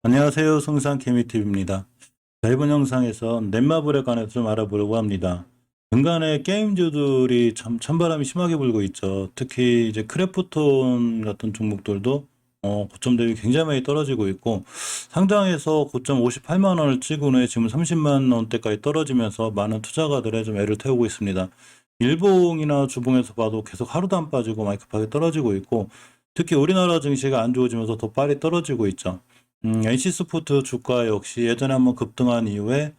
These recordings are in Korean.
안녕하세요. 성상 케미TV입니다. 자, 이번 영상에서 넷마블에 관해서 좀 알아보려고 합니다. 근간에 게임주들이 참 찬바람이 심하게 불고 있죠. 특히 이제 크래프톤 같은 종목들도 고점 대비 굉장히 많이 떨어지고 있고, 상장에서 고점 58만 원을 찍은 후에 지금 30만 원대까지 떨어지면서 많은 투자가들의 좀 애를 태우고 있습니다. 일봉이나 주봉에서 봐도 계속 하루도 안 빠지고 많이 급하게 떨어지고 있고, 특히 우리나라 증시가 안 좋아지면서 더 빨리 떨어지고 있죠. NC스포츠 주가 역시 예전에 한번 급등한 이후에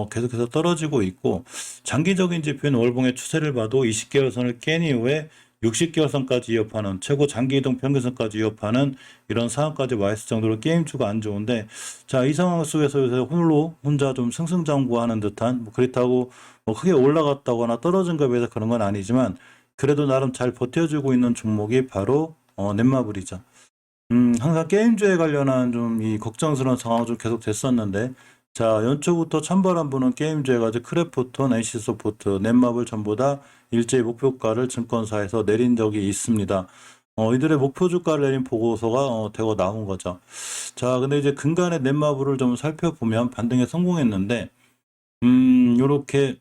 계속해서 떨어지고 있고, 장기적인 지표인 월봉의 추세를 봐도 20개월선을 깬 이후에 60개월선까지 위협하는, 최고 장기 이동 평균선까지 위협하는 이런 상황까지 와 있을 정도로 게임주가 안 좋은데, 자, 이 상황 속에서 요새 홀로 혼자 좀 승승장구하는 듯한, 그렇다고 크게 올라갔다거나 떨어진 것에 비해서 그런 건 아니지만, 그래도 나름 잘 버텨주고 있는 종목이 바로 넷마블이죠. 항상 게임주에 관련한 좀 이 걱정스러운 상황이 좀 계속 됐었는데, 자, 연초부터 찬바람 부는 게임주에 가지고 크래프톤, NC소프트, 넷마블 전부 다 일제히 목표가를 증권사에서 내린 적이 있습니다. 이들의 목표 주가를 내린 보고서가 대거 나온 거죠. 자, 근데 이제 근간의 넷마블을 좀 살펴보면 반등에 성공했는데, 요렇게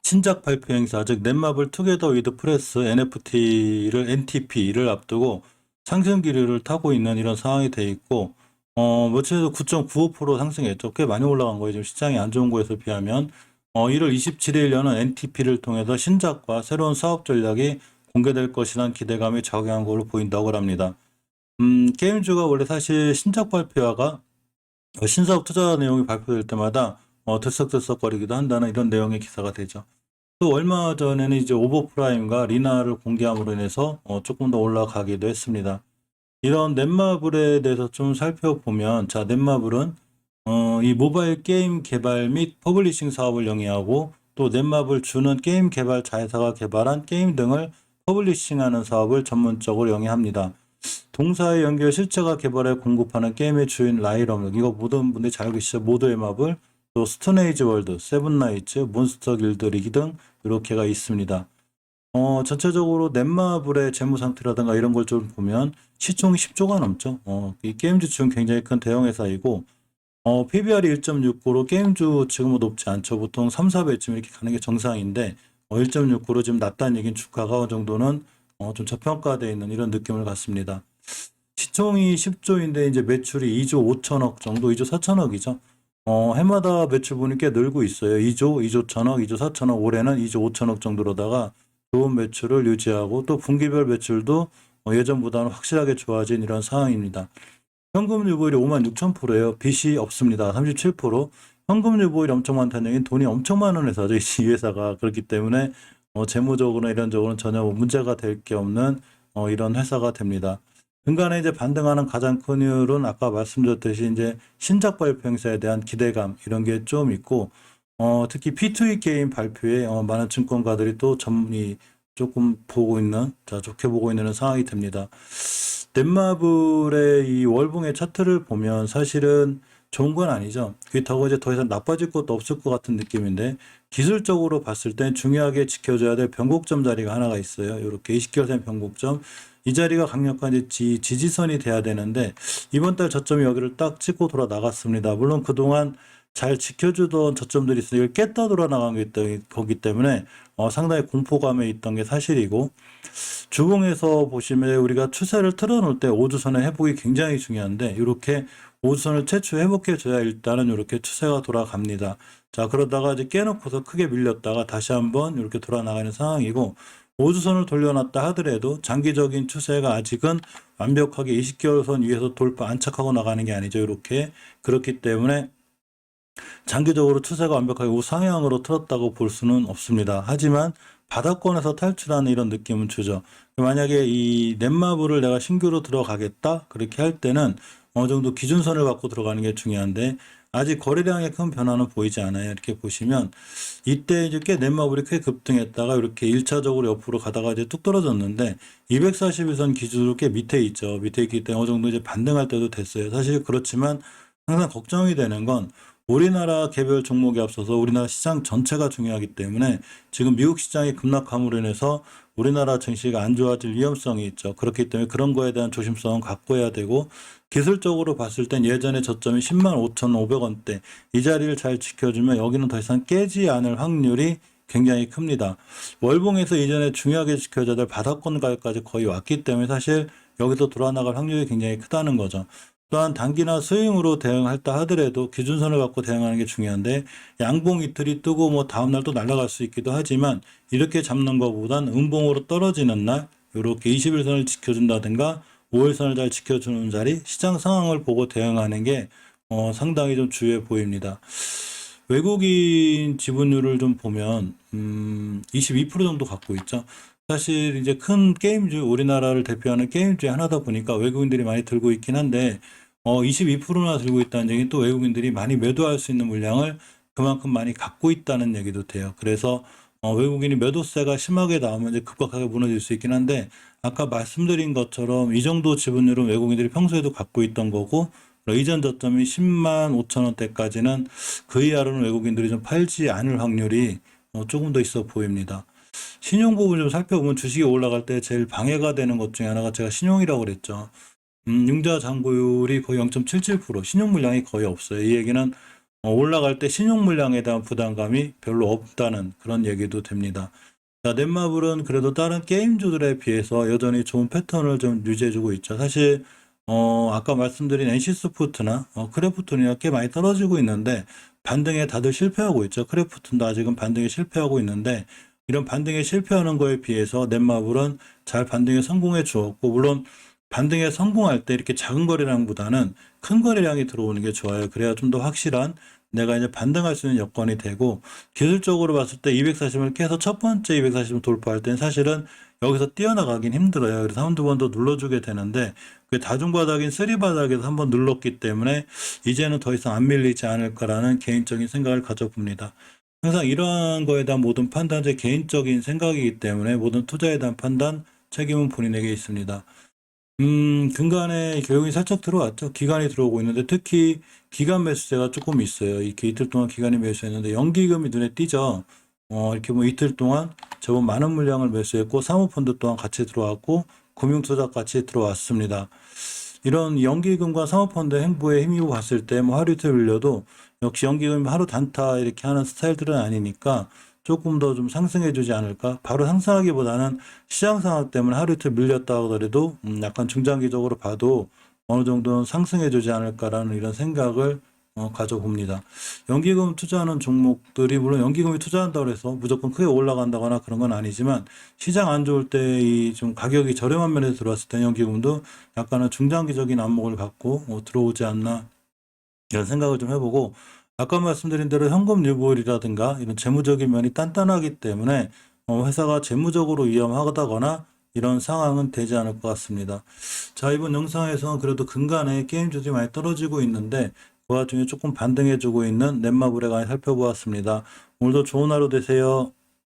신작 발표 행사, 즉 넷마블 투게더 위드 프레스 NFT를 NTP를 앞두고 상승 기류를 타고 있는 이런 상황이 돼 있고, 며칠에도 9.95% 상승했죠. 꽤 많이 올라간 거예요. 지금 시장이 안 좋은 거에서 비하면. 1월 27일에는 NTP를 통해서 신작과 새로운 사업 전략이 공개될 것이라는 기대감이 작용한 걸로 보인다고 합니다. 게임주가 원래 사실 신작 발표가 신사업 투자 내용이 발표될 때마다 들썩들썩거리기도 한다는 이런 내용의 기사가 되죠. 또 얼마 전에는 이제 오버프라임과 리나를 공개함으로 인해서 조금 더 올라가기도 했습니다. 이런 넷마블에 대해서 좀 살펴보면, 자, 넷마블은 이 모바일 게임 개발 및 퍼블리싱 사업을 영위하고, 또 넷마블 주는 게임 개발 자회사가 개발한 게임 등을 퍼블리싱하는 사업을 전문적으로 영위합니다. 동사의 연결 실체가 개발해 공급하는 게임의 주인 라이럼, 이거 모든 분들이 잘 알고 계시죠? 모두의 마블, 또 스톤에이지 월드, 세븐나이츠, 몬스터 길드 리기 등 이렇게가 있습니다. 전체적으로 넷마블의 재무 상태라든가 이런 걸 좀 보면 시총이 10조가 넘죠. 이 게임주 지금 굉장히 큰 대형 회사이고, PBR이 1.69로 게임주 지금은 높지 않죠. 보통 3, 4배쯤 이렇게 가는 게 정상인데, 1.69로 지금 낮다는 얘기는 주가가 어느 정도는 좀 저평가되어 있는 이런 느낌을 갖습니다. 시총이 10조인데 이제 매출이 2조 5천억 정도, 2조 4천억이죠. 해마다 매출 보니 꽤 늘고 있어요. 2조, 2조 천억, 2조 4천억, 올해는 2조 5천억 정도로다가 좋은 매출을 유지하고, 또 분기별 매출도 예전보다는 확실하게 좋아진 이런 상황입니다. 현금 유보율이 56,000%예요. 빚이 없습니다. 37%. 현금 유보율이 엄청 많다는 얘기는 돈이 엄청 많은 회사죠. 이 회사가. 그렇기 때문에 재무적으로나 이런 적으로는 전혀 문제가 될 게 없는 이런 회사가 됩니다. 근간에 이제 반등하는 가장 큰 이유는 아까 말씀드렸듯이 이제 신작 발표 행사에 대한 기대감 이런 게 좀 있고, 특히 P2E 게임 발표에 많은 증권가들이 또 조금 보고 있는, 자, 좋게 보고 있는 상황이 됩니다. 넷마블의 이 월봉의 차트를 보면 사실은 좋은 건 아니죠. 그렇다고 이제 더 이상 나빠질 것도 없을 것 같은 느낌인데, 기술적으로 봤을 때 중요하게 지켜줘야 될 변곡점 자리가 하나가 있어요. 이렇게 20개월선 변곡점. 이 자리가 강력한 이제 지지선이 돼야 되는데, 이번 달 저점이 여기를 딱 찍고 돌아 나갔습니다. 물론 그동안 잘 지켜주던 저점들이 있어요. 이걸 깼다 돌아 나간 게 거기 때문에 상당히 공포감에 있던 게 사실이고, 주봉에서 보시면 우리가 추세를 틀어놓을 때 5주선의 회복이 굉장히 중요한데, 이렇게 5주선을 최초 회복해줘야 일단은 이렇게 추세가 돌아갑니다. 자, 그러다가 이제 깨놓고서 크게 밀렸다가 다시 한번 이렇게 돌아 나가는 상황이고, 5주선을 돌려놨다 하더라도 장기적인 추세가 아직은 완벽하게 20개월선 위에서 돌파 안착하고 나가는 게 아니죠. 이렇게. 그렇기 때문에 장기적으로 추세가 완벽하게 우상향으로 틀었다고 볼 수는 없습니다. 하지만 바닥권에서 탈출하는 이런 느낌은 주죠. 만약에 이 넷마블을 내가 신규로 들어가겠다 그렇게 할 때는 어느 정도 기준선을 갖고 들어가는 게 중요한데, 아직 거래량에 큰 변화는 보이지 않아요. 이렇게 보시면 이때 이제 꽤 넷마블이 꽤 급등했다가 이렇게 1차적으로 옆으로 가다가 이제 뚝 떨어졌는데, 241선 기준으로 꽤 밑에 있죠. 밑에 있기 때문에 어느 정도 이제 반등할 때도 됐어요. 사실 그렇지만 항상 걱정이 되는 건 우리나라 개별 종목에 앞서서 우리나라 시장 전체가 중요하기 때문에 지금 미국 시장이 급락함으로 인해서 우리나라 증시가 안 좋아질 위험성이 있죠. 그렇기 때문에 그런 거에 대한 조심성은 갖고 해야 되고, 기술적으로 봤을 땐 예전에 저점이 10만 5,500원대 이 자리를 잘 지켜주면 여기는 더 이상 깨지 않을 확률이 굉장히 큽니다. 월봉에서 이전에 중요하게 지켜져야 될 바닥권 가격까지 거의 왔기 때문에 사실 여기서 돌아나갈 확률이 굉장히 크다는 거죠. 또한 단기나 스윙으로 대응할다 하더라도 기준선을 갖고 대응하는 게 중요한데, 양봉 이틀이 뜨고 뭐 다음날 또 날아갈 수 있기도 하지만 이렇게 잡는 것보단 음봉으로 떨어지는 날 이렇게 21선을 지켜준다든가 5일선을 잘 지켜주는 자리, 시장 상황을 보고 대응하는 게 상당히 좀 주요해 보입니다. 외국인 지분율을 좀 보면 22% 정도 갖고 있죠. 사실 이제 큰 게임주, 우리나라를 대표하는 게임주의 하나다 보니까 외국인들이 많이 들고 있긴 한데 22%나 들고 있다는 얘기는 또 외국인들이 많이 매도할 수 있는 물량을 그만큼 많이 갖고 있다는 얘기도 돼요. 그래서 외국인이 매도세가 심하게 나오면 이제 급격하게 무너질 수 있긴 한데, 아까 말씀드린 것처럼 이 정도 지분율은 외국인들이 평소에도 갖고 있던 거고, 이전 저점이 10만 5천 원대까지는 그 이하로는 외국인들이 좀 팔지 않을 확률이 조금 더 있어 보입니다. 신용 부분 좀 살펴보면 주식이 올라갈 때 제일 방해가 되는 것 중에 하나가 제가 신용이라고 그랬죠. 융자 잔고율이 거의 0.77%, 신용 물량이 거의 없어요. 이 얘기는 올라갈 때 신용 물량에 대한 부담감이 별로 없다는 그런 얘기도 됩니다. 자, 넷마블은 그래도 다른 게임주들에 비해서 여전히 좋은 패턴을 좀 유지해주고 있죠. 사실 아까 말씀드린 NC소프트나 크래프톤이나 꽤 많이 떨어지고 있는데 반등에 다들 실패하고 있죠. 크래프톤도 아직은 반등에 실패하고 있는데, 이런 반등에 실패하는 거에 비해서 넷마블은 잘 반등에 성공해 주었고, 물론 반등에 성공할 때 이렇게 작은 거래량보다는 큰 거래량이 들어오는 게 좋아요. 그래야 좀 더 확실한 내가 이제 반등할 수 있는 여건이 되고, 기술적으로 봤을 때 240을 깨서 첫 번째 240을 돌파할 때는 사실은 여기서 뛰어나가긴 힘들어요. 그래서 한 두 번 더 눌러주게 되는데, 그 다중바닥인 쓰리바닥에서 한번 눌렀기 때문에 이제는 더 이상 안 밀리지 않을까라는 개인적인 생각을 가져봅니다. 항상 이러한 거에 대한 모든 판단은 제 개인적인 생각이기 때문에 모든 투자에 대한 판단, 책임은 본인에게 있습니다. 중간에 교육이 살짝 들어왔죠. 기간이 들어오고 있는데 특히 기간 매수세가 조금 있어요. 이렇게 이틀 동안 기간이 매수했는데 연기금이 눈에 띄죠. 이렇게 뭐 이틀 동안 제법 많은 물량을 매수했고 사모펀드 또한 같이 들어왔고 금융투자 같이 들어왔습니다. 이런 연기금과 사모펀드 행보에 힘입어 봤을 때 뭐 하루 이틀 밀려도 역시 연기금이 하루 단타 이렇게 하는 스타일들은 아니니까 조금 더 좀 상승해 주지 않을까? 바로 상승하기보다는 시장 상황 때문에 하루 이틀 밀렸다 하더라도 약간 중장기적으로 봐도 어느 정도는 상승해 주지 않을까라는 이런 생각을 가져봅니다. 연기금 투자하는 종목들이 물론 연기금이 투자한다고 해서 무조건 크게 올라간다거나 그런 건 아니지만, 시장 안 좋을 때 이 좀 가격이 저렴한 면에서 들어왔을 때 연기금도 약간은 중장기적인 안목을 갖고 들어오지 않나 이런 생각을 좀 해보고, 아까 말씀드린 대로 현금 유보율이라든가 이런 재무적인 면이 단단하기 때문에 회사가 재무적으로 위험하다거나 이런 상황은 되지 않을 것 같습니다. 자, 이번 영상에서는 그래도 근간에 게임주들이 많이 떨어지고 있는데 그 와중에 조금 반등해주고 있는 넷마블에 관해 살펴보았습니다. 오늘도 좋은 하루 되세요.